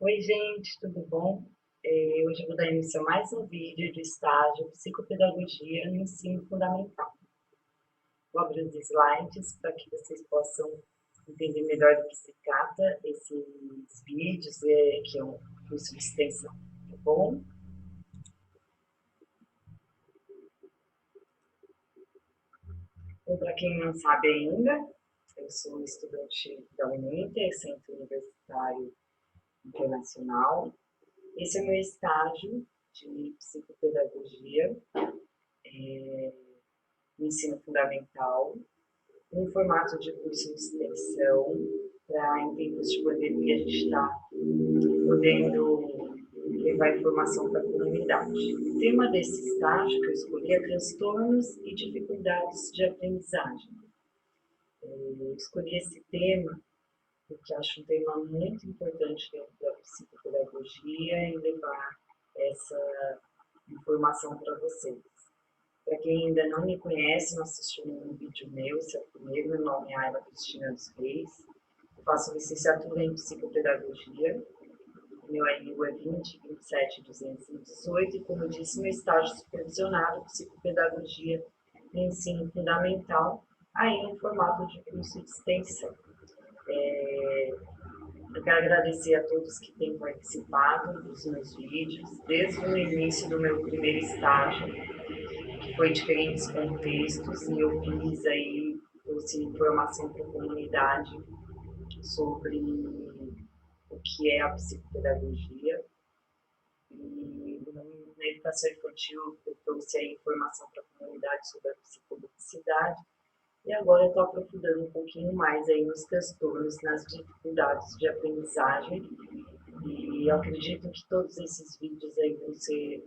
Oi, gente, tudo bom? Hoje eu vou dar início a mais um vídeo do estágio Psicopedagogia no Ensino Fundamental. Vou abrir os slides para que vocês possam entender melhor do que se trata esses vídeos, que é um curso de extensão, tá bom? Então, para quem não sabe ainda, eu sou estudante da Uninter, Centro Universitário Internacional. Esse é o meu estágio de psicopedagogia no ensino fundamental, em formato de curso de extensão, para em tempos de pandemia a gente está podendo levar informação para a comunidade. O tema desse estágio que eu escolhi é transtornos e dificuldades de aprendizagem. Eu escolhi esse tema porque acho um tema muito importante dentro da psicopedagogia e levar essa informação para vocês. Para quem ainda não me conhece, não assistiu nenhum vídeo meu, esse é o primeiro, meu nome é Ayla Cristina dos Reis. Eu faço licenciatura em psicopedagogia, meu RU é 20 27218 e, como eu disse, meu estágio supervisionado psicopedagogia no ensino fundamental, aí em formato de curso de extensão. Eu quero agradecer a todos que têm participado dos meus vídeos, desde o início do meu primeiro estágio, que foi em diferentes contextos, e eu fiz aí, trouxe informação para a comunidade sobre o que é a psicopedagogia. E na educação infantil eu trouxe aí informação para a comunidade sobre a psicomotricidade. E agora eu estou aprofundando um pouquinho mais aí nos transtornos, nas dificuldades de aprendizagem. E eu acredito que todos esses vídeos aí vão ser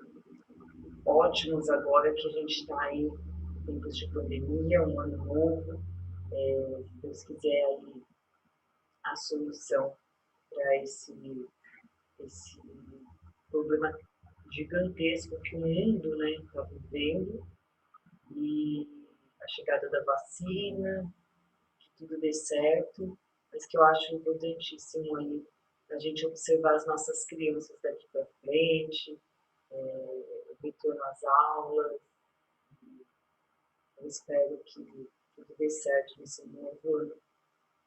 ótimos agora que a gente está aí em tempos de pandemia, um ano novo. Se Deus quiser aí a solução para esse problema gigantesco que o mundo está vivendo, e a chegada da vacina, que tudo dê certo, mas que eu acho importantíssimo aí a gente observar as nossas crianças daqui para frente, o retorno às aulas. Eu espero que tudo dê certo nesse novo ano,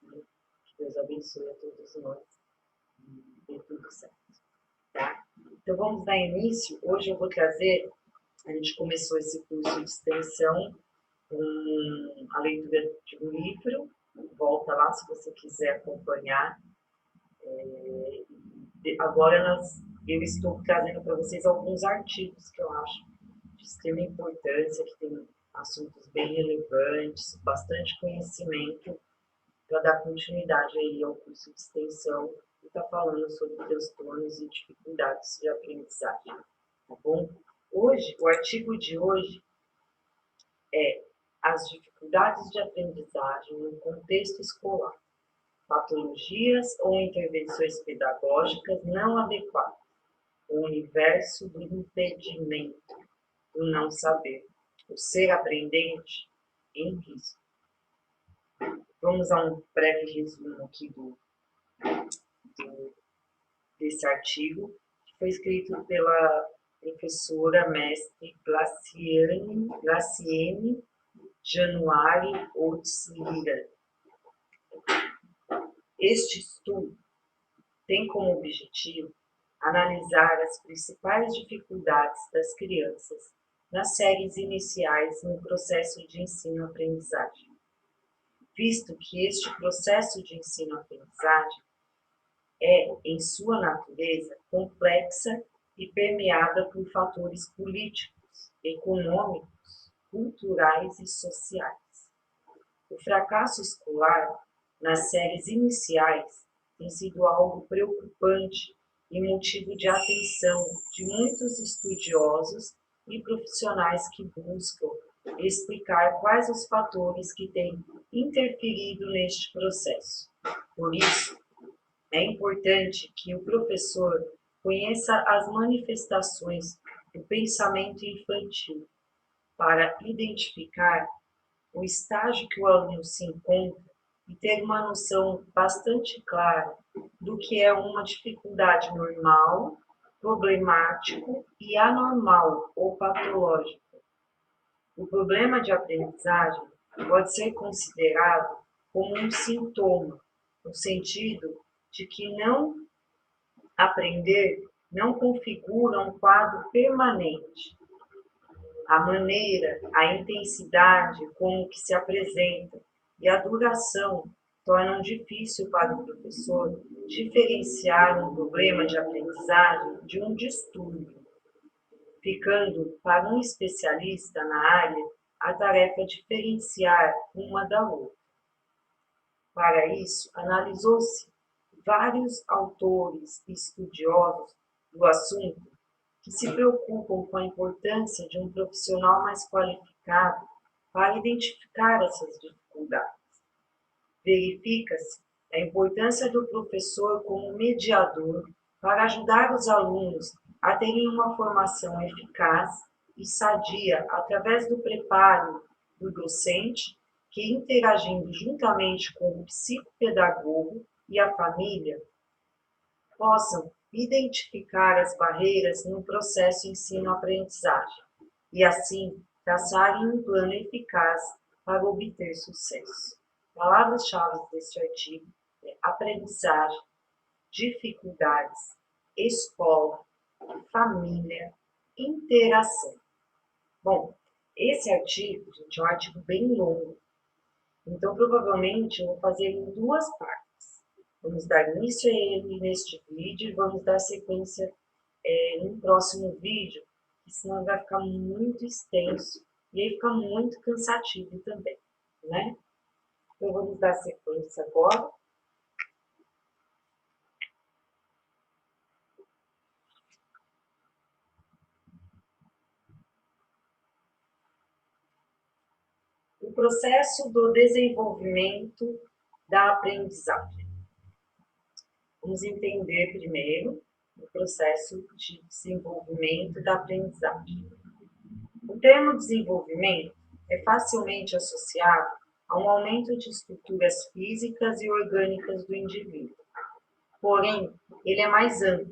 né? Que Deus abençoe a todos nós e dê tudo certo, tá? Então vamos dar início. Hoje eu vou trazer, a gente começou esse curso de extensão com a leitura de um livro, volta lá se você quiser acompanhar. Agora eu estou trazendo para vocês alguns artigos que eu acho de extrema importância, que tem assuntos bem relevantes, bastante conhecimento, para dar continuidade aí ao curso de extensão e está falando sobre transtornos e dificuldades de aprendizagem, tá bom? Hoje, o artigo de hoje é as dificuldades de aprendizagem no contexto escolar, patologias ou intervenções pedagógicas não adequadas, o universo do impedimento, do não saber, o ser aprendente em risco. Vamos a um breve resumo aqui desse artigo, que foi escrito pela professora mestre Glaciene Januari Otis Lira. Este estudo tem como objetivo analisar as principais dificuldades das crianças nas séries iniciais no processo de ensino-aprendizagem, visto que este processo de ensino-aprendizagem é, em sua natureza, complexa e permeada por fatores políticos, econômicos, culturais e sociais. O fracasso escolar nas séries iniciais tem sido algo preocupante e motivo de atenção de muitos estudiosos e profissionais que buscam explicar quais os fatores que têm interferido neste processo. Por isso, é importante que o professor conheça as manifestações do pensamento infantil para identificar o estágio que o aluno se encontra e ter uma noção bastante clara do que é uma dificuldade normal, problemático e anormal ou patológico. O problema de aprendizagem pode ser considerado como um sintoma, no sentido de que não aprender não configura um quadro permanente. A maneira, a intensidade como que se apresenta e a duração tornam difícil para o professor diferenciar um problema de aprendizagem de um distúrbio, ficando para um especialista na área a tarefa diferenciar uma da outra. Para isso, analisou-se vários autores e estudiosos do assunto que se preocupam com a importância de um profissional mais qualificado para identificar essas dificuldades. Verifica-se a importância do professor como mediador para ajudar os alunos a terem uma formação eficaz e sadia através do preparo do docente, que interagindo juntamente com o psicopedagogo e a família, possam identificar as barreiras no processo ensino-aprendizagem e, assim, traçarem um plano eficaz para obter sucesso. Palavras-chave deste artigo é aprendizagem, dificuldades, escola, família, interação. Bom, esse artigo, gente, é um artigo bem longo, então provavelmente eu vou fazer em duas partes. Vamos dar início a ele neste vídeo e vamos dar sequência no próximo vídeo, que senão vai ficar muito extenso e aí fica muito cansativo também, né? Então vamos dar sequência agora. O processo do desenvolvimento da aprendizagem. Vamos entender primeiro o processo de desenvolvimento da aprendizagem. O termo desenvolvimento é facilmente associado a um aumento de estruturas físicas e orgânicas do indivíduo. Porém, ele é mais amplo,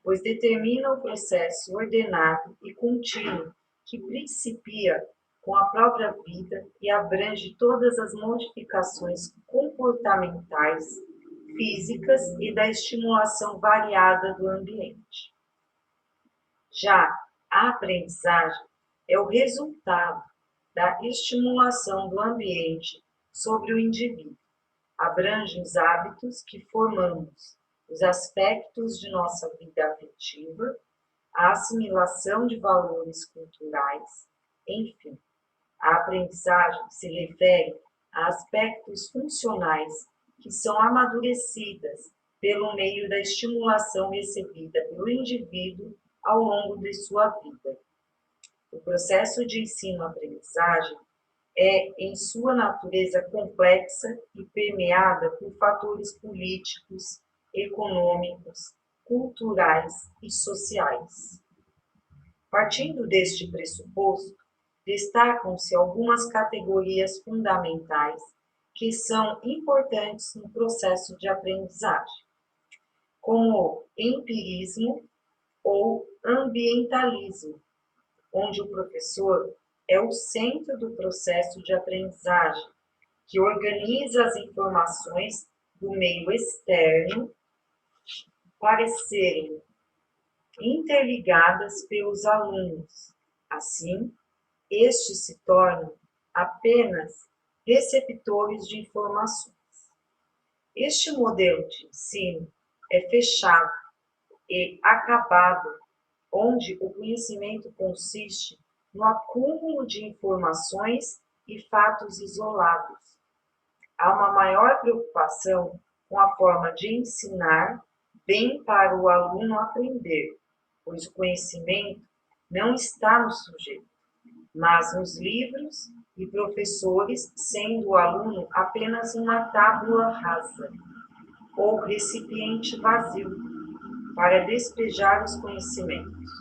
pois determina o processo ordenado e contínuo que principia com a própria vida e abrange todas as modificações comportamentais, físicas e da estimulação variada do ambiente. Já a aprendizagem é o resultado da estimulação do ambiente sobre o indivíduo. Abrange os hábitos que formamos, os aspectos de nossa vida afetiva, a assimilação de valores culturais, enfim. A aprendizagem se refere a aspectos funcionais que são amadurecidas pelo meio da estimulação recebida pelo indivíduo ao longo de sua vida. O processo de ensino-aprendizagem é, em sua natureza complexa e permeada por fatores políticos, econômicos, culturais e sociais. Partindo deste pressuposto, destacam-se algumas categorias fundamentais que são importantes no processo de aprendizagem, como empirismo ou ambientalismo, onde o professor é o centro do processo de aprendizagem, que organiza as informações do meio externo para serem interligadas pelos alunos. Assim, estes se tornam apenas receptores de informações. Este modelo de ensino é fechado e acabado, onde o conhecimento consiste no acúmulo de informações e fatos isolados. Há uma maior preocupação com a forma de ensinar bem para o aluno aprender, pois o conhecimento não está no sujeito, mas nos livros e professores, sendo o aluno apenas uma tábua rasa ou recipiente vazio para despejar os conhecimentos.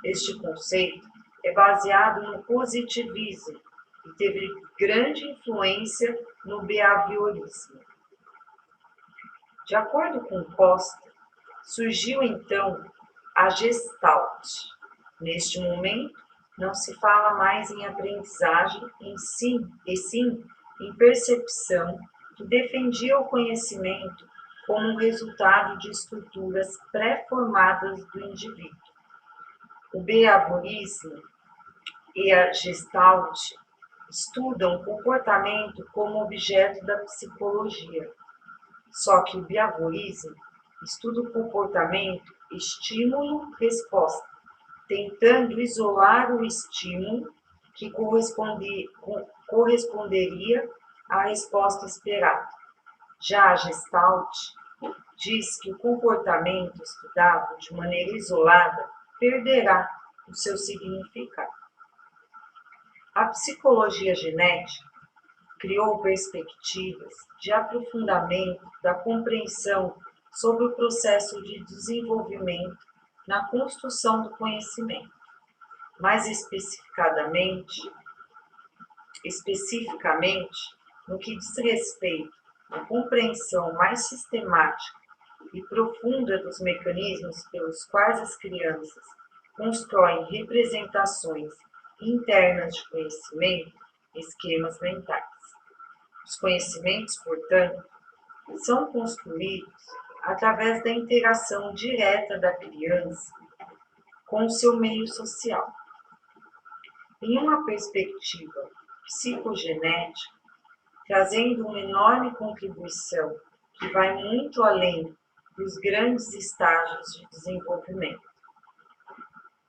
Este conceito é baseado no positivismo e teve grande influência no behaviorismo. De acordo com Costa, surgiu então a Gestalt. Neste momento, não se fala mais em aprendizagem e sim em percepção, que defendia o conhecimento como um resultado de estruturas pré-formadas do indivíduo. O behaviorismo e a Gestalt estudam o comportamento como objeto da psicologia. Só que o behaviorismo estuda o comportamento estímulo-resposta, tentando isolar o estímulo que corresponderia à resposta esperada. Já a Gestalt diz que o comportamento estudado de maneira isolada perderá o seu significado. A psicologia genética criou perspectivas de aprofundamento da compreensão sobre o processo de desenvolvimento na construção do conhecimento. Mais especificamente, no que diz respeito à compreensão mais sistemática e profunda dos mecanismos pelos quais as crianças constroem representações internas de conhecimento, esquemas mentais. Os conhecimentos, portanto, são construídos através da interação direta da criança com o seu meio social. Em uma perspectiva psicogenética, trazendo uma enorme contribuição que vai muito além dos grandes estágios de desenvolvimento.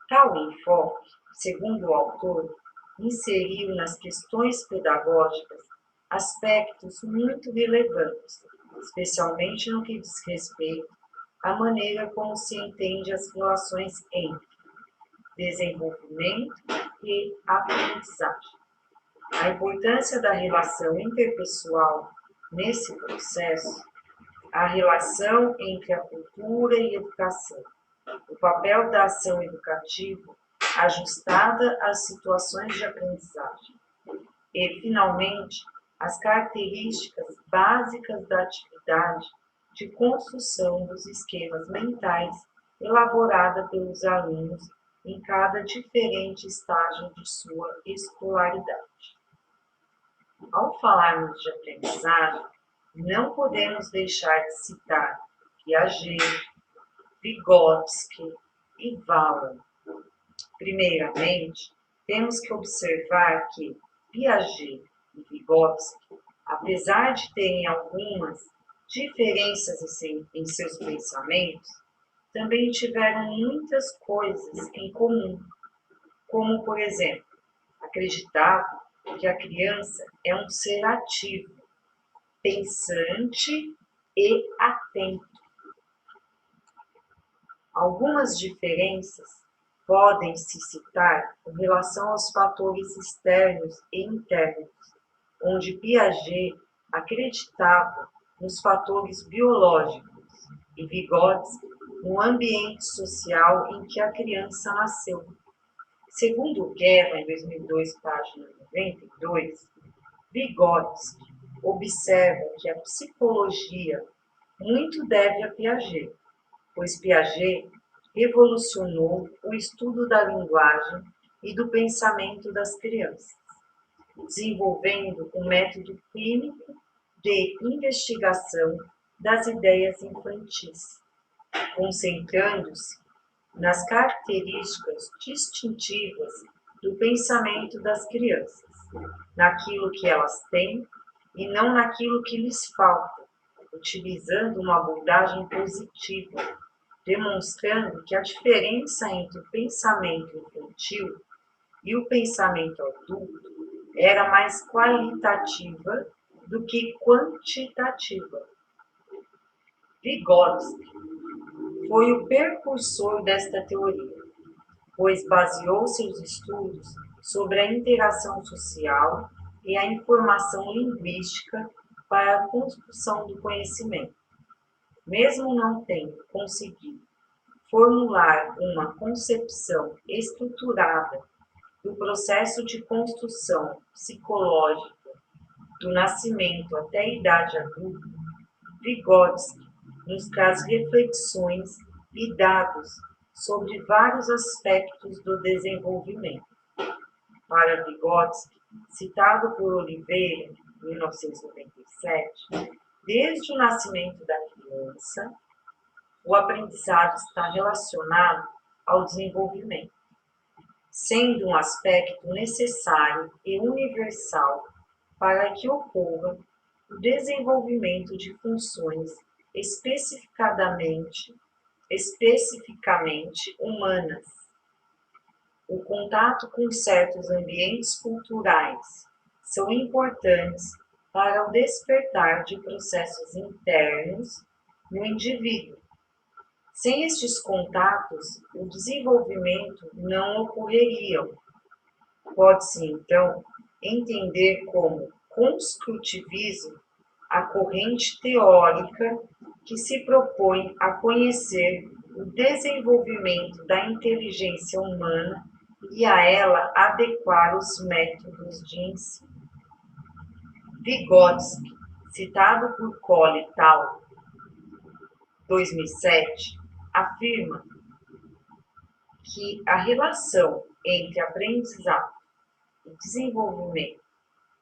Tal enfoque, segundo o autor, inseriu nas questões pedagógicas aspectos muito relevantes, especialmente no que diz respeito à maneira como se entende as relações entre desenvolvimento e aprendizagem. A importância da relação interpessoal nesse processo, a relação entre a cultura e a educação, o papel da ação educativa ajustada às situações de aprendizagem e, finalmente, as características básicas da atividade de construção dos esquemas mentais elaborada pelos alunos em cada diferente estágio de sua escolaridade. Ao falarmos de aprendizagem, não podemos deixar de citar Piaget, Vygotsky e Vallon. Primeiramente, temos que observar que Piaget e Vygotsky, apesar de terem algumas diferenças em seus pensamentos, também tiveram muitas coisas em comum, como, por exemplo, acreditavam que a criança é um ser ativo, pensante e atento. Algumas diferenças podem se citar com relação aos fatores externos e internos, onde Piaget acreditava nos fatores biológicos e Vygotsky no ambiente social em que a criança nasceu. Segundo Guerra, em 2002, página 92, Vygotsky observa que a psicologia muito deve a Piaget, pois Piaget revolucionou o estudo da linguagem e do pensamento das crianças, desenvolvendo um método clínico de investigação das ideias infantis, concentrando-se nas características distintivas do pensamento das crianças, naquilo que elas têm e não naquilo que lhes falta, utilizando uma abordagem positiva, demonstrando que a diferença entre o pensamento infantil e o pensamento adulto era mais qualitativa do que quantitativa. Vygotsky foi o precursor desta teoria, pois baseou seus estudos sobre a interação social e a informação linguística para a construção do conhecimento. Mesmo não tendo conseguido formular uma concepção estruturada do processo de construção psicológica do nascimento até a idade adulta, Vygotsky nos traz reflexões e dados sobre vários aspectos do desenvolvimento. Para Vygotsky, citado por Oliveira, em 1997, desde o nascimento da criança, o aprendizado está relacionado ao desenvolvimento, sendo um aspecto necessário e universal para que ocorra o desenvolvimento de funções especificamente humanas. O contato com certos ambientes culturais são importantes para o despertar de processos internos no indivíduo. Sem estes contatos, o desenvolvimento não ocorreria. Pode-se, então, entender como construtivismo a corrente teórica que se propõe a conhecer o desenvolvimento da inteligência humana e a ela adequar os métodos de ensino. Vygotsky, citado por Cole et al., 2007, afirma que a relação entre aprendizado e desenvolvimento,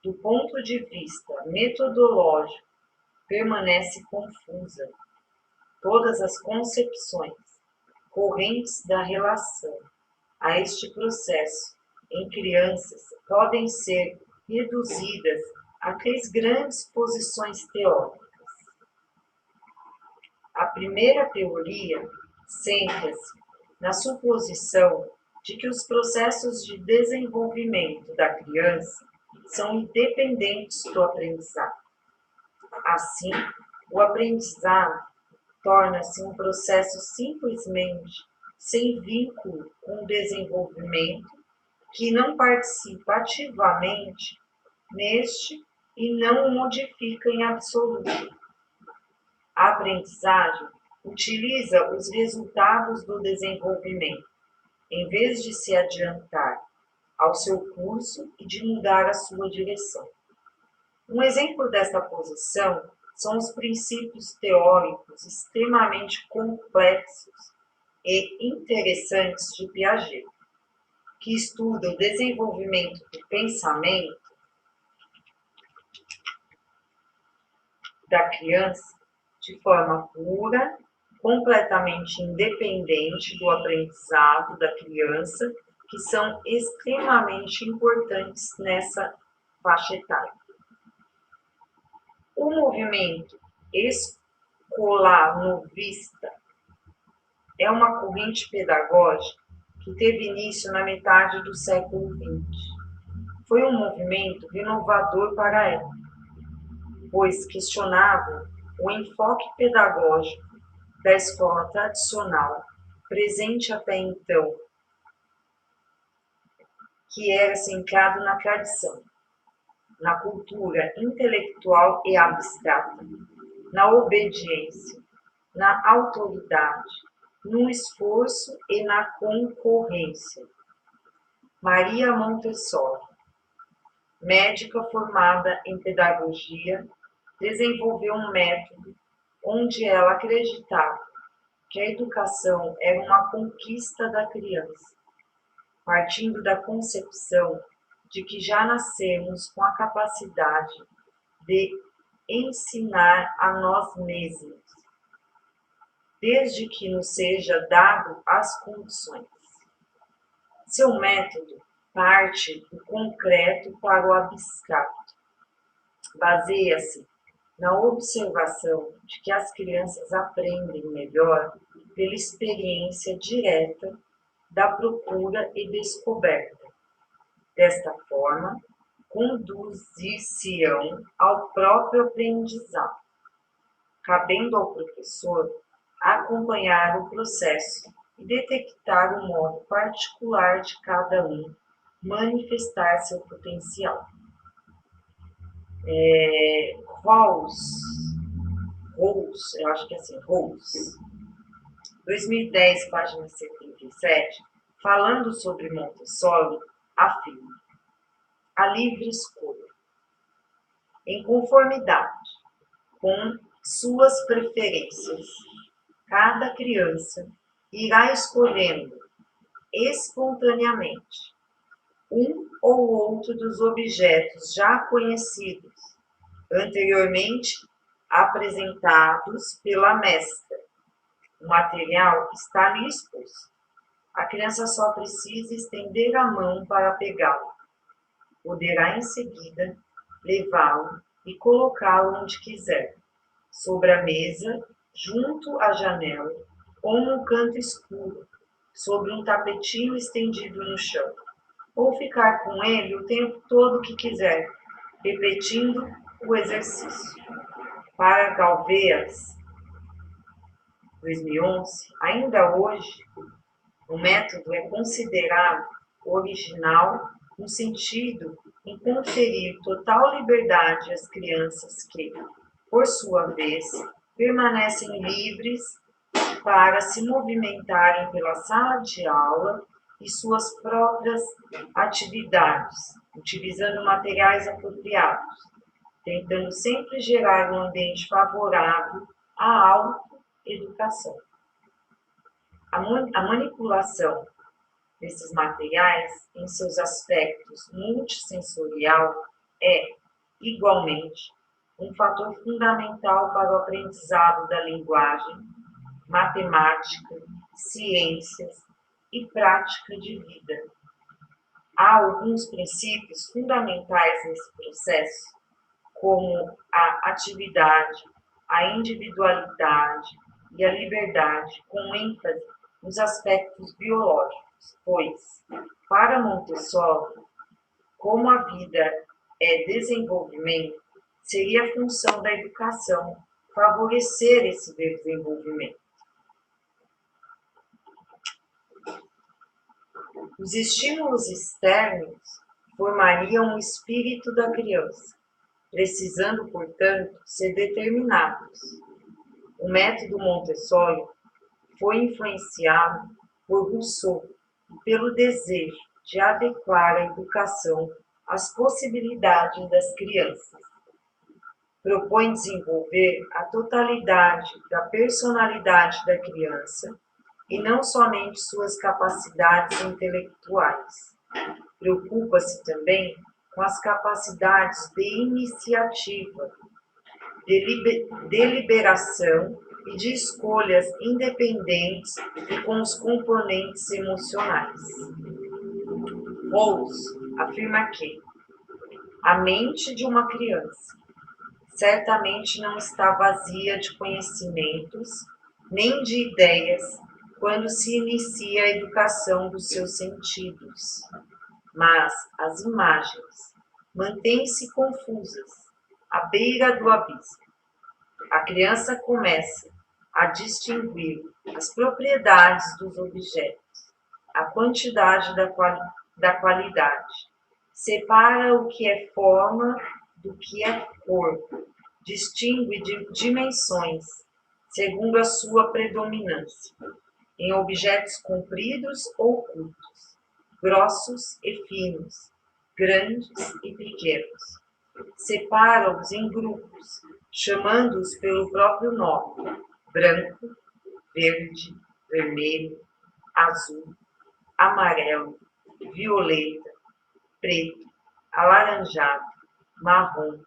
do ponto de vista metodológico, permanece confusa. Todas as concepções correntes da relação a este processo em crianças podem ser reduzidas a 3 grandes posições teóricas. A primeira teoria centra-se na suposição de que os processos de desenvolvimento da criança são independentes do aprendizado. Assim, o aprendizado torna-se um processo simplesmente sem vínculo com o desenvolvimento, que não participa ativamente neste e não o modifica em absoluto. A aprendizagem utiliza os resultados do desenvolvimento, em vez de se adiantar ao seu curso e de mudar a sua direção. Um exemplo desta posição são os princípios teóricos extremamente complexos e interessantes de Piaget, que estuda o desenvolvimento do pensamento da criança de forma pura, completamente independente do aprendizado da criança, que são extremamente importantes nessa faixa etária. O movimento escolar novista é uma corrente pedagógica que teve início na metade do século XX. Foi um movimento inovador para a época, pois questionava o enfoque pedagógico da escola tradicional, presente até então, que era centrado na tradição, na cultura intelectual e abstrata, na obediência, na autoridade, no esforço e na concorrência. Maria Montessori, médica formada em pedagogia, desenvolveu um método onde ela acreditava que a educação era uma conquista da criança, partindo da concepção de que já nascemos com a capacidade de ensinar a nós mesmos, desde que nos seja dado as condições. Seu método parte do concreto para o abstrato. Baseia-se na observação de que as crianças aprendem melhor pela experiência direta da procura e descoberta. Desta forma, conduzir-se-ão ao próprio aprendizado, cabendo ao professor acompanhar o processo e detectar o modo particular de cada um manifestar seu potencial. Rawls, eu acho que é assim, Rawls, 2010, página 77, falando sobre Montessori, afirma: a livre escolha, em conformidade com suas preferências. Cada criança irá escolhendo espontaneamente um ou outro dos objetos já conhecidos, anteriormente apresentados pela mestra. O material está ali exposto. A criança só precisa estender a mão para pegá-lo. Poderá em seguida levá-lo e colocá-lo onde quiser, sobre a mesa, junto à janela ou no canto escuro, sobre um tapetinho estendido no chão, ou ficar com ele o tempo todo que quiser, repetindo o exercício. Para Galvez, 2011, ainda hoje, o método é considerado original no sentido em conferir total liberdade às crianças que, por sua vez, permanecem livres para se movimentarem pela sala de aula e suas próprias atividades, utilizando materiais apropriados, tentando sempre gerar um ambiente favorável à autoeducação. A manipulação desses materiais em seus aspectos multissensorial é, igualmente, um fator fundamental para o aprendizado da linguagem, matemática, ciências e prática de vida. Há alguns princípios fundamentais nesse processo, como a atividade, a individualidade e a liberdade, com ênfase nos aspectos biológicos, pois, para Montessori, como a vida é desenvolvimento, seria função da educação favorecer esse desenvolvimento. Os estímulos externos formariam o espírito da criança, precisando, portanto, ser determinados. O método Montessori foi influenciado por Rousseau e pelo desejo de adequar a educação às possibilidades das crianças. Propõe desenvolver a totalidade da personalidade da criança e não somente suas capacidades intelectuais. Preocupa-se também com as capacidades de iniciativa, de deliberação e de escolhas independentes e com os componentes emocionais. Rawls afirma que a mente de uma criança certamente não está vazia de conhecimentos nem de ideias quando se inicia a educação dos seus sentidos, mas as imagens mantêm-se confusas à beira do abismo. A criança começa a distinguir as propriedades dos objetos, a quantidade da qualidade, separa o que é forma do que é cor, distingue dimensões segundo a sua predominância, em objetos compridos ou curtos, grossos e finos, grandes e pequenos. Separa-os em grupos, chamando-os pelo próprio nome: branco, verde, vermelho, azul, amarelo, violeta, preto, alaranjado, marrom,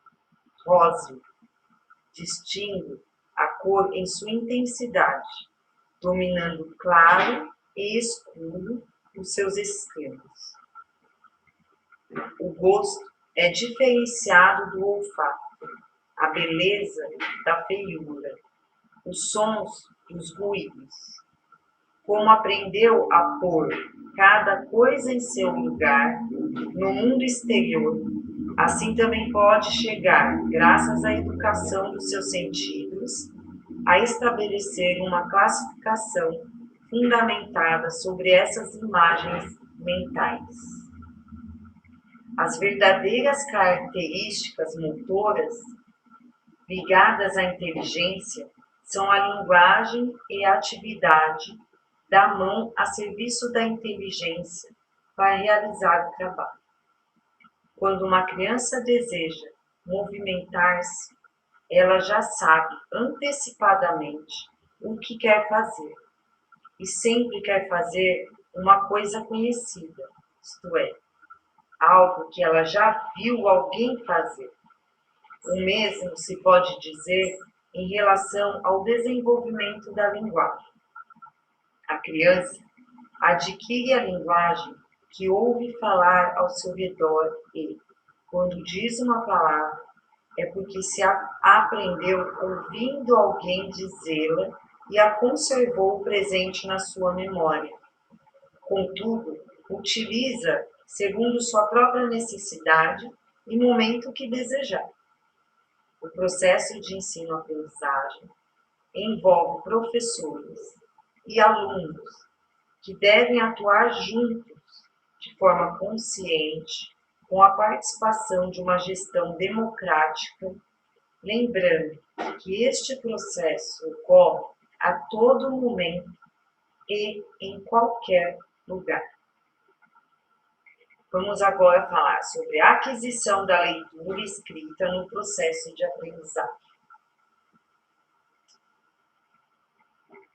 rosa. Distingue a cor em sua intensidade, dominando claro e escuro os seus extremos. O gosto é diferenciado do olfato, a beleza da feiura, os sons dos ruídos. Como aprendeu a pôr cada coisa em seu lugar no mundo exterior, assim também pode chegar, graças à educação dos seus sentidos, a estabelecer uma classificação fundamentada sobre essas imagens mentais. As verdadeiras características motoras ligadas à inteligência são a linguagem e a atividade da mão a serviço da inteligência para realizar o trabalho. Quando uma criança deseja movimentar-se, ela já sabe antecipadamente o que quer fazer e sempre quer fazer uma coisa conhecida, isto é, algo que ela já viu alguém fazer. O mesmo se pode dizer em relação ao desenvolvimento da linguagem. A criança adquire a linguagem que ouve falar ao seu redor e, quando diz uma palavra, é porque se aprendeu ouvindo alguém dizê-la e a conservou presente na sua memória. Contudo, utiliza segundo sua própria necessidade e momento que desejar. O processo de ensino-aprendizagem envolve professores e alunos que devem atuar juntos, de forma consciente, com a participação de uma gestão democrática, lembrando que este processo ocorre a todo momento e em qualquer lugar. Vamos agora falar sobre a aquisição da leitura escrita no processo de aprendizagem.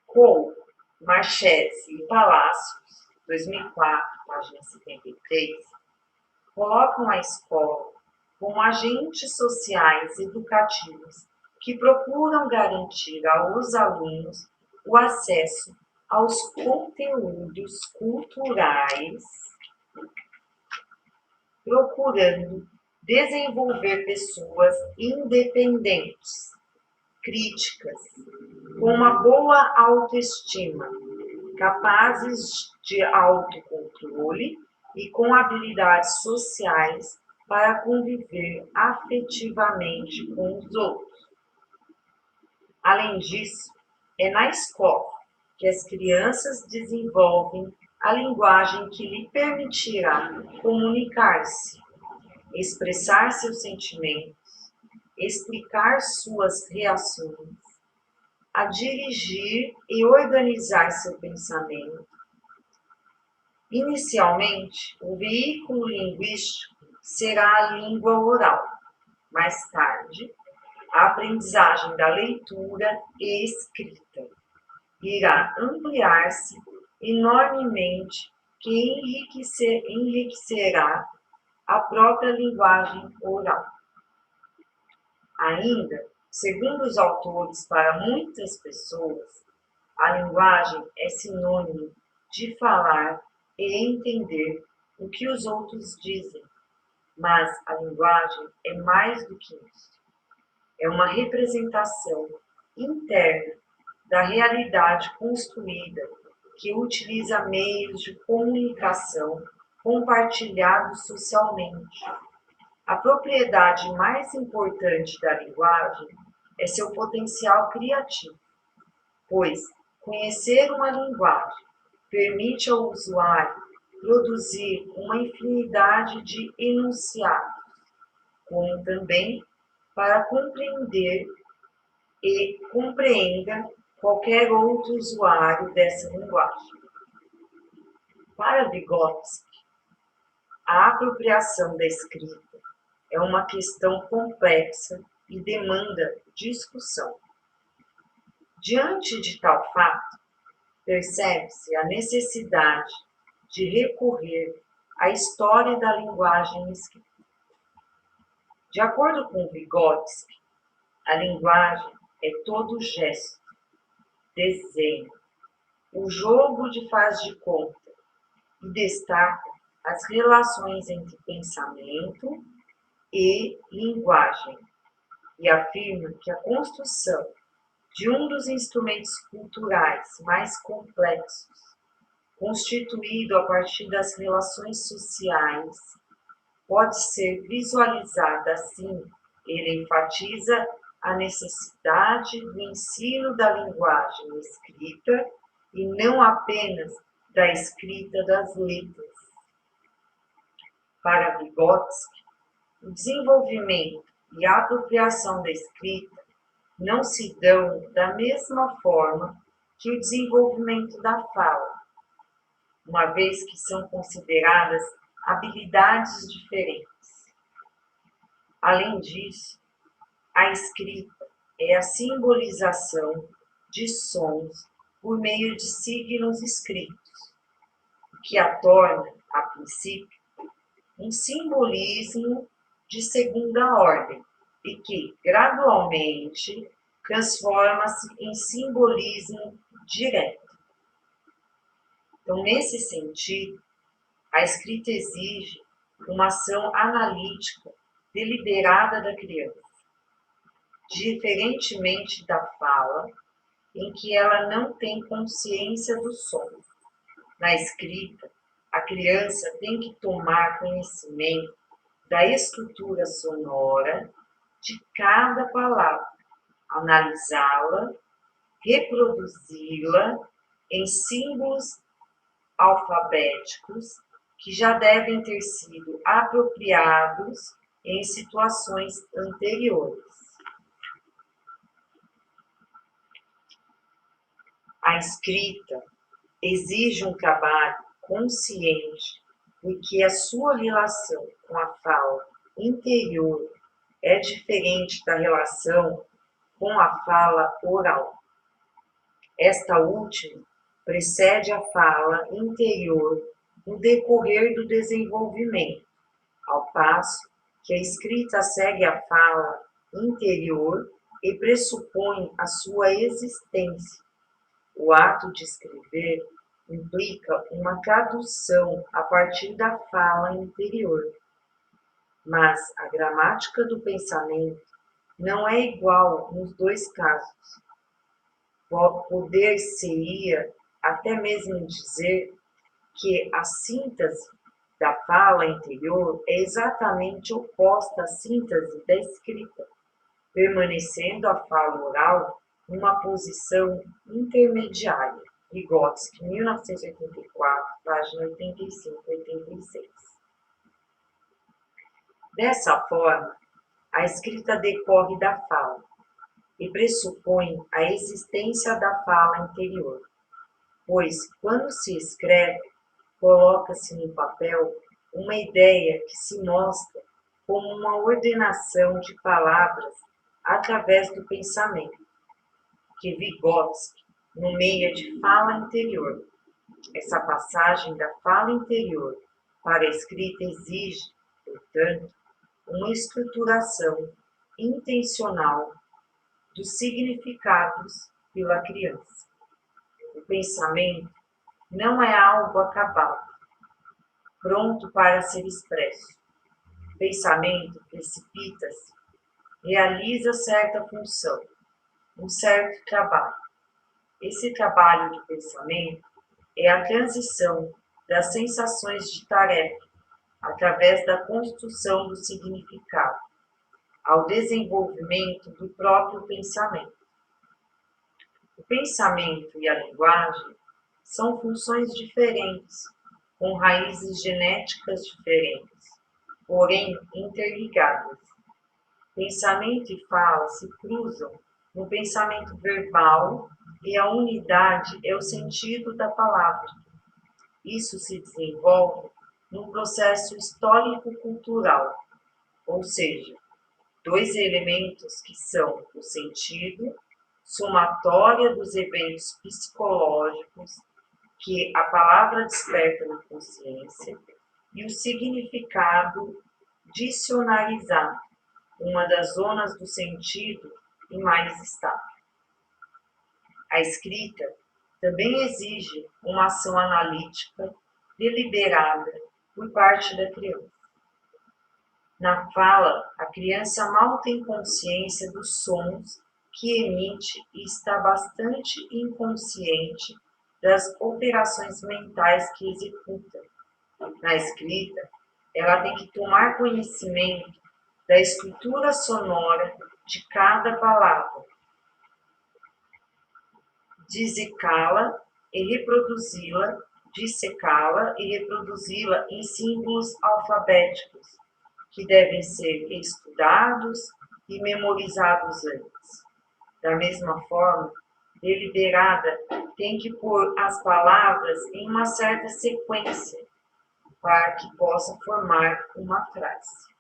Cole, Marchese e Palacios, 2004, página 73, colocam a escola como agentes sociais educativos que procuram garantir aos alunos o acesso aos conteúdos culturais, procurando desenvolver pessoas independentes, críticas, com uma boa autoestima, capazes de autocontrole e com habilidades sociais para conviver afetivamente com os outros. Além disso, é na escola que as crianças desenvolvem a linguagem que lhe permitirá comunicar-se, expressar seus sentimentos, explicar suas reações, a dirigir e organizar seu pensamento. Inicialmente, o veículo linguístico será a língua oral. Mais tarde, a aprendizagem da leitura e escrita irá ampliar-se enormemente, que enriquecerá a própria linguagem oral. Ainda, segundo os autores, para muitas pessoas, a linguagem é sinônimo de falar e entender o que os outros dizem, mas a linguagem é mais do que isso. É uma representação interna da realidade construída que utiliza meios de comunicação compartilhados socialmente. A propriedade mais importante da linguagem é seu potencial criativo, pois conhecer uma linguagem permite ao usuário produzir uma infinidade de enunciados, como também para compreender e compreenda qualquer outro usuário dessa linguagem. Para Vygotsky, a apropriação da escrita é uma questão complexa e demanda discussão. Diante de tal fato, percebe-se a necessidade de recorrer à história da linguagem escrita. De acordo com Vygotsky, a linguagem é todo gesto, desenho, o jogo de faz de conta e destaca as relações entre pensamento e linguagem e afirma que a construção de um dos instrumentos culturais mais complexos, constituído a partir das relações sociais, pode ser visualizada assim. Ele enfatiza a necessidade do ensino da linguagem escrita e não apenas da escrita das letras. Para Vygotsky, o desenvolvimento e a apropriação da escrita não se dão da mesma forma que o desenvolvimento da fala, uma vez que são consideradas habilidades diferentes. Além disso, a escrita é a simbolização de sons por meio de signos escritos, o que a torna, a princípio, um simbolismo de segunda ordem e que, gradualmente, transforma-se em simbolismo direto. Então, nesse sentido, a escrita exige uma ação analítica deliberada da criança, diferentemente da fala, em que ela não tem consciência do som. Na escrita, a criança tem que tomar conhecimento da estrutura sonora de cada palavra, analisá-la, reproduzi-la em símbolos alfabéticos que já devem ter sido apropriados em situações anteriores. A escrita exige um trabalho consciente, porque a sua relação com a fala interior é diferente da relação com a fala oral. Esta última precede a fala interior no decorrer do desenvolvimento, ao passo que a escrita segue a fala interior e pressupõe a sua existência. O ato de escrever implica uma tradução a partir da fala interior. Mas a gramática do pensamento não é igual nos dois casos. Poder-se-ia até mesmo dizer que a síntese da fala interior é exatamente oposta à síntese da escrita, permanecendo a fala oral numa posição intermediária. Vygotsky, 1984, página 85 e 86. Dessa forma, a escrita decorre da fala e pressupõe a existência da fala interior, pois, quando se escreve, coloca-se no papel uma ideia que se mostra como uma ordenação de palavras através do pensamento, que Vygotsky nomeia de fala interior. Essa passagem da fala interior para a escrita exige, portanto, uma estruturação intencional dos significados pela criança. O pensamento não é algo acabado, pronto para ser expresso. O pensamento precipita-se, realiza certa função, um certo trabalho. Esse trabalho de pensamento é a transição das sensações de tarefa, através da construção do significado, ao desenvolvimento do próprio pensamento. O pensamento e a linguagem são funções diferentes, com raízes genéticas diferentes, porém interligadas. Pensamento e fala se cruzam no pensamento verbal e a unidade é o sentido da palavra. Isso se desenvolve num processo histórico-cultural, ou seja, dois elementos que são o sentido, somatória dos eventos psicológicos que a palavra desperta na consciência, e o significado dicionarizado, uma das zonas do sentido em mais estável. A escrita também exige uma ação analítica deliberada por parte da criança. Na fala, a criança mal tem consciência dos sons que emite e está bastante inconsciente das operações mentais que executa. Na escrita, ela tem que tomar conhecimento da estrutura sonora de cada palavra, dissecá-la e reproduzi-la em símbolos alfabéticos, que devem ser estudados e memorizados antes. Da mesma forma, deliberada tem que pôr as palavras em uma certa sequência, para que possa formar uma frase.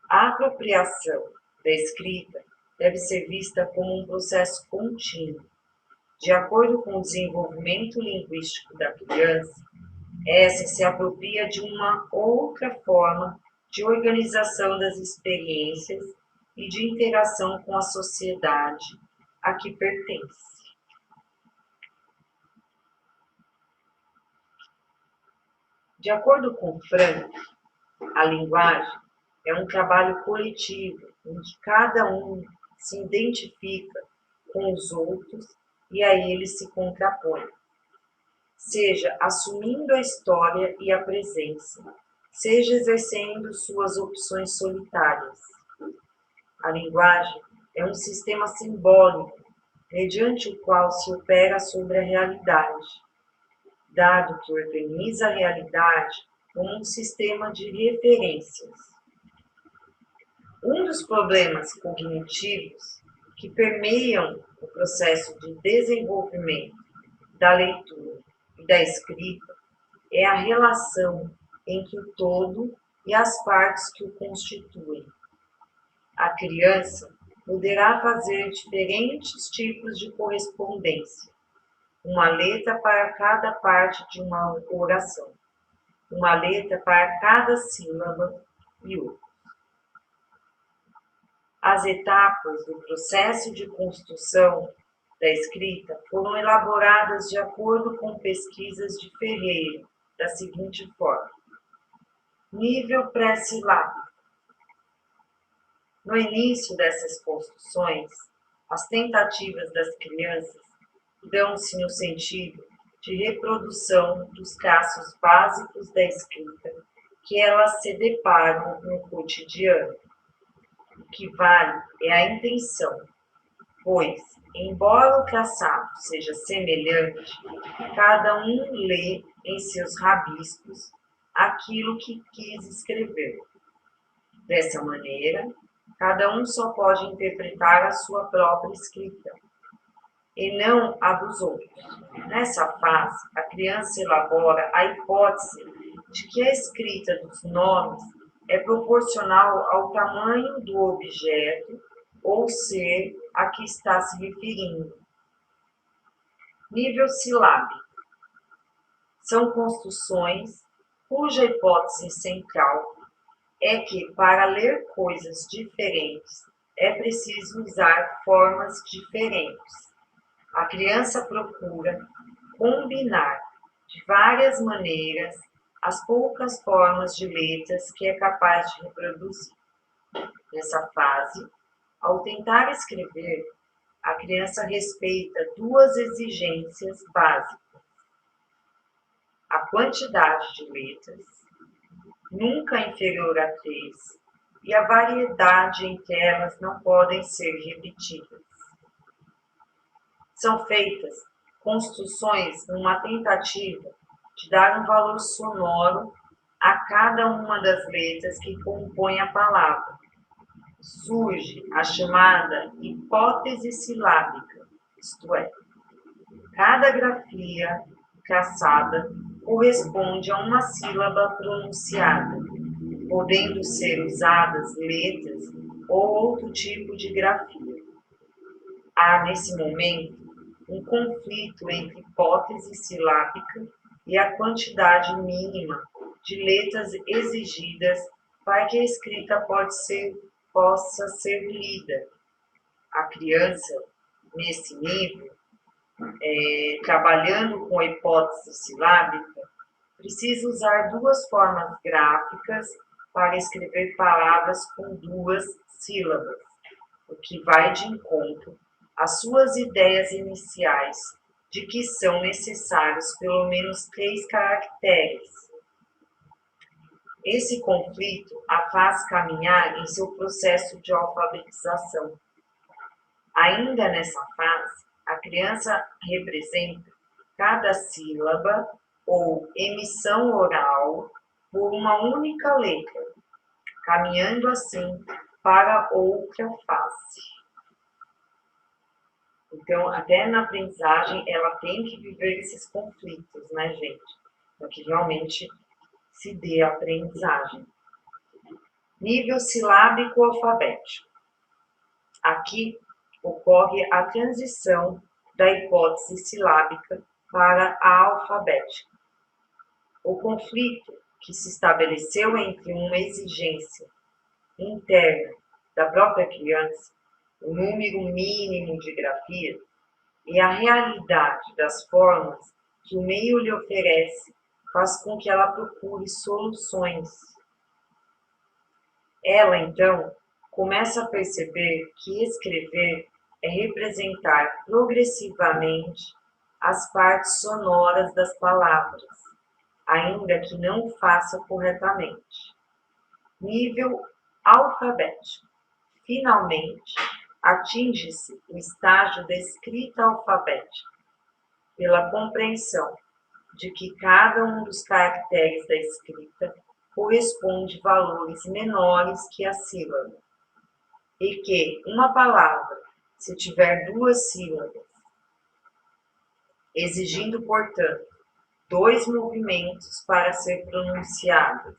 A apropriação da escrita deve ser vista como um processo contínuo. De acordo com o desenvolvimento linguístico da criança, essa se apropria de uma outra forma de organização das experiências e de interação com a sociedade a que pertence. De acordo com Frank, a linguagem é um trabalho coletivo em que cada um se identifica com os outros e a eles se contrapõe, seja assumindo a história e a presença, seja exercendo suas opções solitárias. A linguagem é um sistema simbólico mediante o qual se opera sobre a realidade, dado que organiza a realidade como um sistema de referências. Um dos problemas cognitivos que permeiam o processo de desenvolvimento da leitura e da escrita é a relação entre o todo e as partes que o constituem. A criança poderá fazer diferentes tipos de correspondência, uma letra para cada parte de uma oração, uma letra para cada sílaba e outra. As etapas do processo de construção da escrita foram elaboradas de acordo com pesquisas de Ferreira, da seguinte forma: nível pré-silábico. No início dessas construções, as tentativas das crianças dão-se no sentido de reprodução dos traços básicos da escrita que elas se deparam no cotidiano. O que vale é a intenção, pois, embora o traçado seja semelhante, cada um lê em seus rabiscos aquilo que quis escrever. Dessa maneira, cada um só pode interpretar a sua própria escrita, e não a dos outros. Nessa fase, a criança elabora a hipótese de que a escrita dos nomes é proporcional ao tamanho do objeto ou ser a que está se referindo. Nível silábico. São construções cuja hipótese central é que, para ler coisas diferentes, é preciso usar formas diferentes. A criança procura combinar de várias maneiras as poucas formas de letras que é capaz de reproduzir. Nessa fase, ao tentar escrever, a criança respeita duas exigências básicas: a quantidade de letras, nunca inferior a 3, e a variedade em que elas não podem ser repetidas. São feitas construções numa tentativa de dar um valor sonoro a cada uma das letras que compõem a palavra. Surge a chamada hipótese silábica, isto é, cada grafia traçada corresponde a uma sílaba pronunciada, podendo ser usadas letras ou outro tipo de grafia. Há, nesse momento, um conflito entre hipótese silábica e a quantidade mínima de letras exigidas para que a escrita possa ser lida. A criança, nesse nível, trabalhando com a hipótese silábica, precisa usar duas formas gráficas para escrever palavras com duas sílabas, o que vai de encontro às suas ideias iniciais de que são necessários pelo menos 3 caracteres. Esse conflito a faz caminhar em seu processo de alfabetização. Ainda nessa fase, a criança representa cada sílaba ou emissão oral por uma única letra, caminhando assim para outra fase. Então, até na aprendizagem, ela tem que viver esses conflitos, né, gente? Para que realmente se dê a aprendizagem. Nível silábico alfabético. Aqui Aqui ocorre a transição da hipótese silábica para a alfabética. O conflito que se estabeleceu entre uma exigência interna da própria criança, o número mínimo de grafias, e a realidade das formas que o meio lhe oferece faz com que ela procure soluções. Ela, então, começa a perceber que escrever é representar progressivamente as partes sonoras das palavras, ainda que não o faça corretamente. Nível alfabético. Finalmente, atinge-se o estágio da escrita alfabética, pela compreensão de que cada um dos caracteres da escrita corresponde valores menores que a sílaba, e que uma palavra, se tiver duas sílabas, exigindo, portanto, 2 movimentos para ser pronunciada,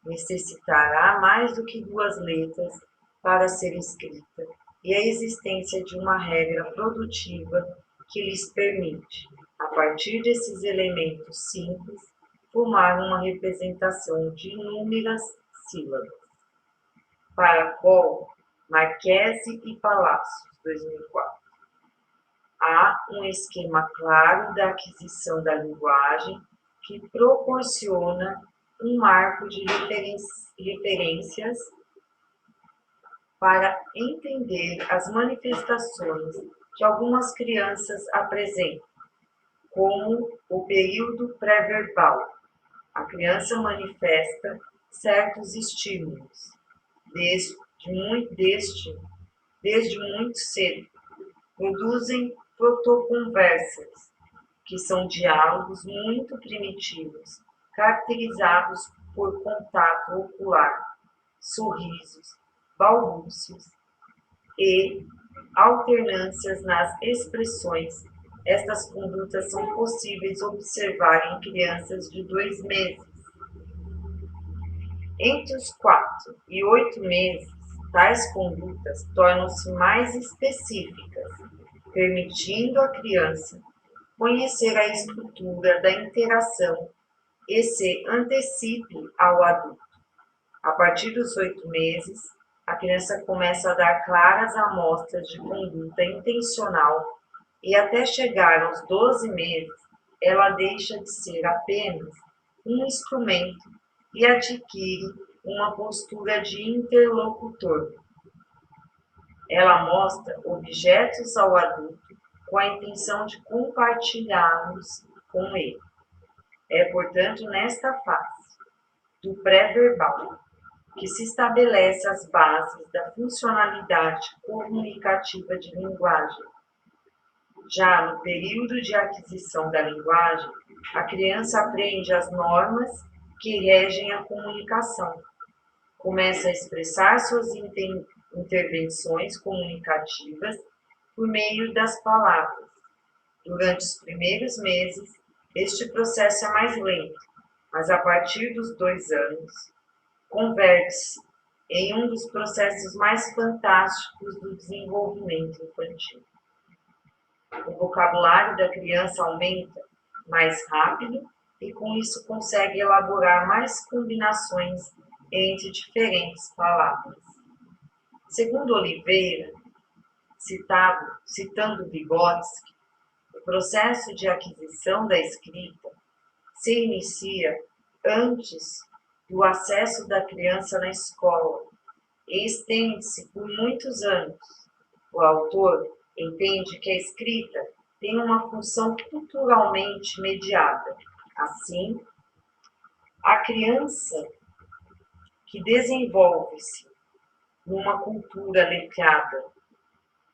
necessitará mais do que 2 letras para ser escrita, e a existência de uma regra produtiva que lhes permite, a partir desses elementos simples, formar uma representação de inúmeras sílabas. Para Coll, Marchesi e Palacios, 2004. Há um esquema claro da aquisição da linguagem que proporciona um marco de referências para entender as manifestações que algumas crianças apresentam, como o período pré-verbal. A criança manifesta certos estímulos desde muito cedo. Produzem protoconversas, que são diálogos muito primitivos, caracterizados por contato ocular, sorrisos, balbúcios e alternâncias nas expressões. Estas condutas são possíveis observar em crianças de 2 meses. Entre os 4 e 8 meses, tais condutas tornam-se mais específicas, permitindo à criança conhecer a estrutura da interação e se antecipe ao adulto. A partir dos 8 meses, a criança começa a dar claras amostras de conduta intencional e até chegar aos 12 meses, ela deixa de ser apenas um instrumento e adquire uma postura de interlocutor. Ela mostra objetos ao adulto com a intenção de compartilhá-los com ele. É, portanto, nesta fase do pré-verbal que se estabelece as bases da funcionalidade comunicativa de linguagem. Já no período de aquisição da linguagem, a criança aprende as normas que regem a comunicação. Começa a expressar suas intervenções comunicativas por meio das palavras. Durante os primeiros meses, este processo é mais lento, mas a partir dos 2 anos, converte-se em um dos processos mais fantásticos do desenvolvimento infantil. O vocabulário da criança aumenta mais rápido e com isso consegue elaborar mais combinações entre diferentes palavras. Segundo Oliveira, citando Vygotsky, o processo de aquisição da escrita se inicia antes do acesso da criança na escola e estende-se por muitos anos. O autor entende que a escrita tem uma função culturalmente mediada. Assim, a criança que desenvolve-se numa cultura letrada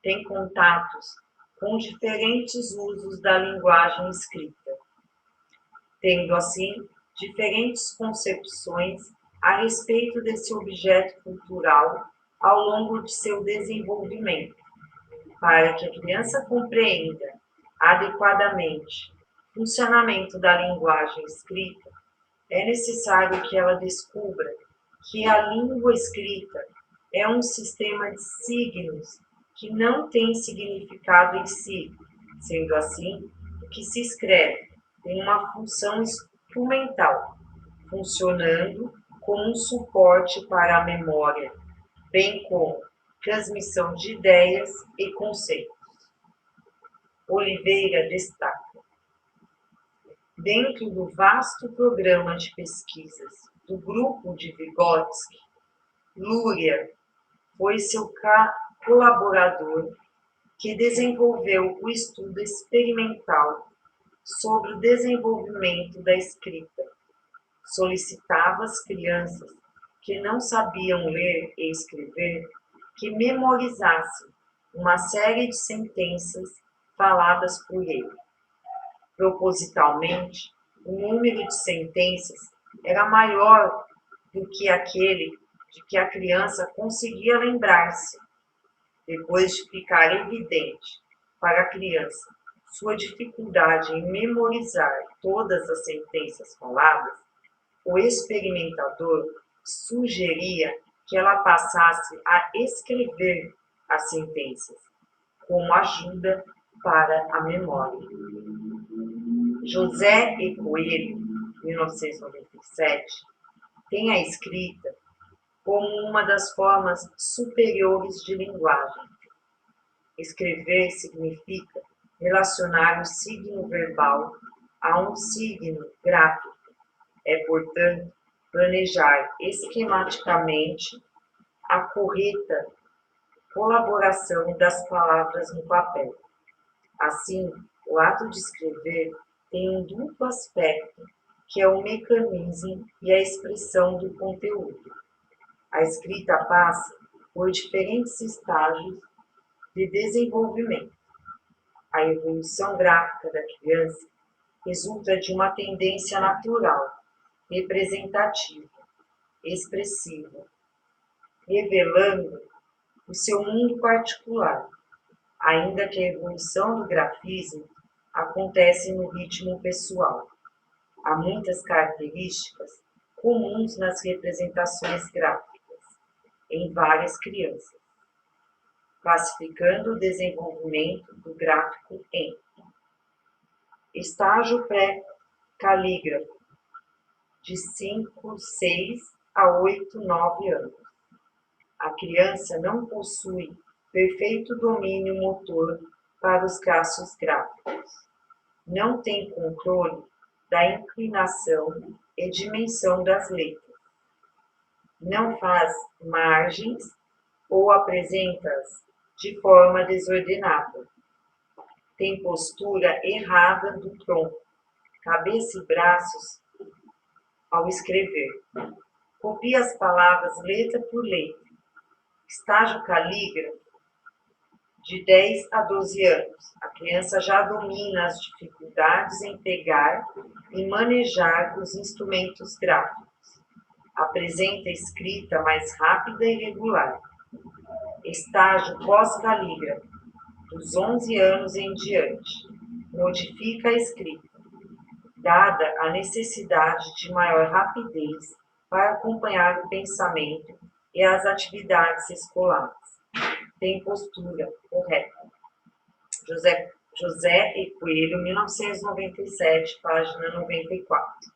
tem contatos com diferentes usos da linguagem escrita, tendo assim diferentes concepções a respeito desse objeto cultural ao longo de seu desenvolvimento. Para que a criança compreenda adequadamente o funcionamento da linguagem escrita, é necessário que ela descubra que a língua escrita é um sistema de signos que não tem significado em si. Sendo assim, o que se escreve tem uma função instrumental, funcionando como um suporte para a memória, bem como transmissão de ideias e conceitos. Oliveira destaca: dentro do vasto programa de pesquisas do grupo de Vygotsky, Luria foi seu colaborador que desenvolveu o estudo experimental sobre o desenvolvimento da escrita. Solicitava às crianças que não sabiam ler e escrever que memorizassem uma série de sentenças faladas por ele. Propositalmente, o número de sentenças era maior do que aquele de que a criança conseguia lembrar-se. Depois de ficar evidente para a criança sua dificuldade em memorizar todas as sentenças faladas, o experimentador sugeria que ela passasse a escrever as sentenças, como ajuda para a memória. José E. Coelho, 1997, tem a escrita como uma das formas superiores de linguagem. Escrever significa relacionar o signo verbal a um signo gráfico. É, portanto, planejar esquematicamente a correta colaboração das palavras no papel. Assim, o ato de escrever tem um duplo aspecto, que é o mecanismo e a expressão do conteúdo. A escrita passa por diferentes estágios de desenvolvimento. A evolução gráfica da criança resulta de uma tendência natural, representativa, expressiva, revelando o seu mundo particular, ainda que a evolução do grafismo acontece no ritmo pessoal. Há muitas características comuns nas representações gráficas em várias crianças, classificando o desenvolvimento do gráfico em estágio pré-calígrafo, de 5, 6 a 8, 9 anos. A criança não possui perfeito domínio motor para os traços gráficos. Não tem controle da inclinação e dimensão das letras. Não faz margens ou apresenta-as de forma desordenada. Tem postura errada do tronco, cabeça e braços ao escrever. Copia as palavras letra por letra. Estágio calígrafo, de 10 a 12 anos. A criança já domina as dificuldades em pegar e manejar os instrumentos gráficos. Apresenta escrita mais rápida e regular. Estágio pós-calígrafo, dos 11 anos em diante. Modifica a escrita, dada a necessidade de maior rapidez para acompanhar o pensamento e as atividades escolares. Tem postura correta. José E. Coelho, 1997, página 94.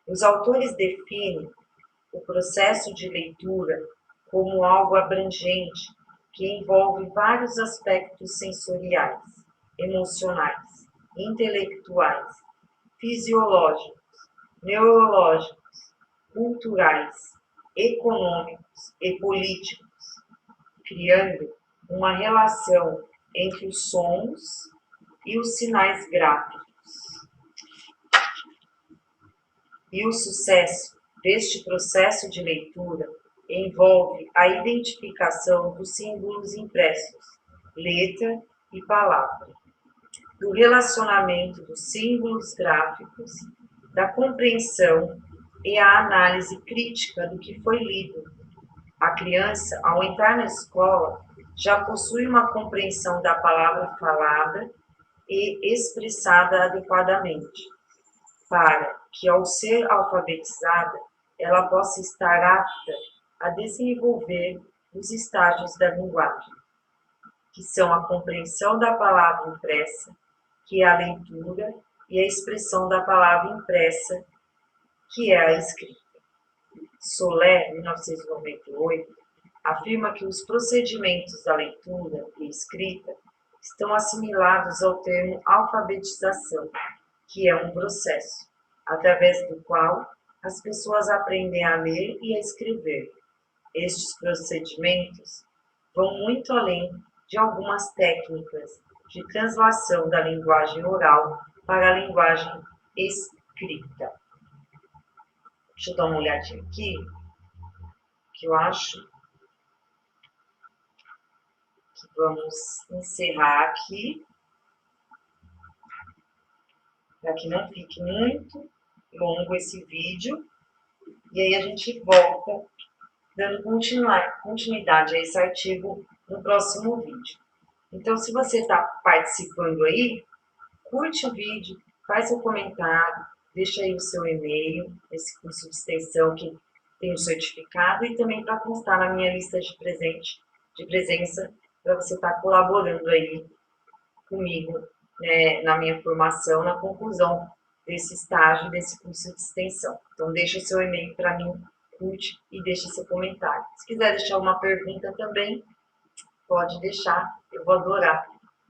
Os autores definem o processo de leitura como algo abrangente que envolve vários aspectos sensoriais, emocionais, intelectuais, fisiológicos, neurológicos, culturais, econômicos e políticos, criando uma relação entre os sons e os sinais gráficos. E o sucesso deste processo de leitura envolve a identificação dos símbolos impressos, letra e palavra, do relacionamento dos símbolos gráficos, da compreensão e a análise crítica do que foi lido. A criança, ao entrar na escola, já possui uma compreensão da palavra falada e expressada adequadamente, para que, ao ser alfabetizada, ela possa estar apta a desenvolver os estágios da linguagem. que são a compreensão da palavra impressa, que é a leitura, e a expressão da palavra impressa, que é a escrita. Soler, 1998, afirma que os procedimentos da leitura e escrita estão assimilados ao termo alfabetização, que é um processo, através do qual as pessoas aprendem a ler e a escrever. Estes procedimentos vão muito além de algumas técnicas de translação da linguagem oral para a linguagem escrita. Deixa eu dar uma olhadinha aqui, que eu acho que vamos encerrar aqui, para que não fique muito longo esse vídeo. E aí a gente volta dando continuidade a esse artigo no próximo vídeo. Então, se você está participando aí, curte o vídeo, faz seu comentário, deixa aí o seu e-mail, esse curso de extensão que tem o certificado e também para constar na minha lista de presença, para você estar colaborando aí comigo, né, na minha formação, na conclusão desse estágio, desse curso de extensão. Então, deixa o seu e-mail para mim, curte e deixa seu comentário. Se quiser deixar uma pergunta também, pode deixar, eu vou adorar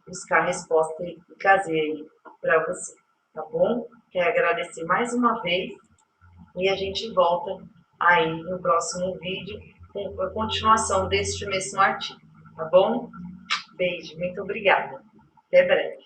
buscar a resposta e trazer aí para você, tá bom? Quero agradecer mais uma vez e a gente volta aí no próximo vídeo com a continuação deste mesmo artigo, tá bom? Beijo, muito obrigada. Até breve.